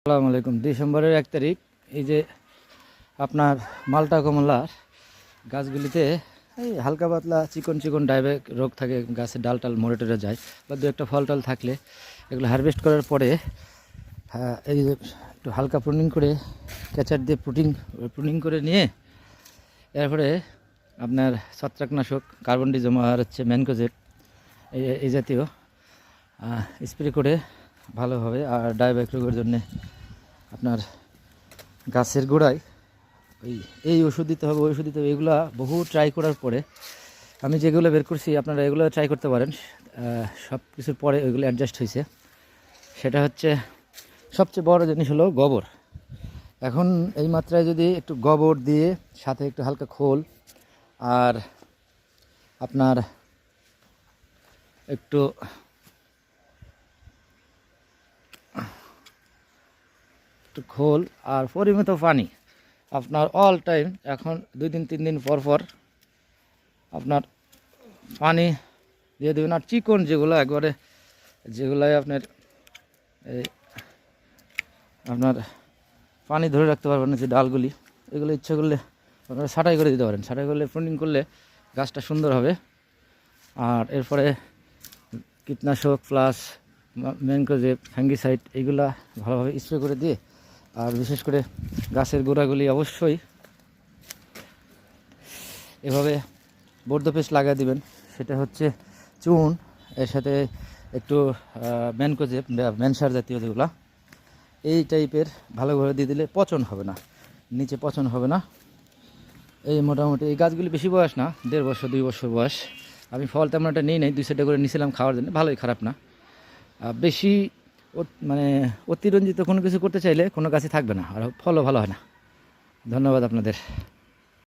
আসসালামু আলাইকুম। ডিসেম্বরের 1 তারিখ এই যে আপনার মালটা কমলার গাছগুলিতে এই হালকা পাতলা চিকন চিকন ডাইব্যাক রোগ থাকে, গাছের ডাল টাল মরে টরে যায় বা দু একটা ফল টল থাকলে এগুলো হারভেস্ট করার পরে এই যে একটু হালকা প্রুনিং করে ক্যাচার দিয়ে প্রুনিং করে নিয়ে এরপরে আপনার ছত্রাকনাশক কার্বন ডিজম আর হচ্ছে ম্যানকোজেব এই জাতীয় স্প্রে করে ভালো হবে। আর ডাইব্যাক রোগের জন্য আপনার গাছের গোড়ায় এই ওষুধ দিতে হবে, ওই ওষুধ দিতে হবে। এগুলো বহু ট্রাই করার পরে আমি যেগুলো বের করছি আপনারা এগুলো ট্রাই করতে পারেন। সব কিছুর পরে ওইগুলো অ্যাডজাস্ট হয়েছে। সেটা হচ্ছে সবচেয়ে বড় জিনিস হলো গোবর। এখন এই মাত্রায় যদি একটু গোবর দিয়ে সাথে একটু হালকা খোল আর আপনার একটু খোল আর পরিমিত পানি আপনার অল টাইম, এখন 2 দিন 3 দিন পর পর আপনার পানি দিয়ে দেবেন। আর চিকন যেগুলাই আপনার এই আপনার পানি ধরে রাখতে পারবেন না যে ডালগুলি, এগুলো ইচ্ছা করলে আপনারা ছাঁটাই করে দিতে পারেন। ছাঁটাই করলে প্রুনিং করলে গাছটা সুন্দর হবে। আর এরপরে কীটনাশক প্লাস ম্যানকোজেব ফাঙ্গিসাইড এইগুলা ভালোভাবে স্প্রে করে দিয়ে, আর বিশেষ করে গাছের গোড়াগুলি অবশ্যই এভাবে বর্ধ পেস্ট লাগিয়ে দিবেন। সেটা হচ্ছে চুন, এর সাথে একটু ম্যানকোজেব ম্যানসার জাতীয় যেগুলো এই টাইপের ভালোভাবে দিয়ে দিলে পচন হবে না, নিচে পচন হবে না। এই মোটামুটি এই গাছগুলি বেশি বয়স না, 1.5 বছর 2 বছর বয়স। আমি ফল তেমন একটা নিই নাই, 2-4টা করে নিয়েছিলাম খাওয়ার জন্য, ভালোই খারাপ না। বেশি মানে অতিরঞ্জিত কোনো কিছু করতে চাইলে কোনো গাছই থাকবে না, আর ফলও ভালো হয় না। ধন্যবাদ আপনাদের।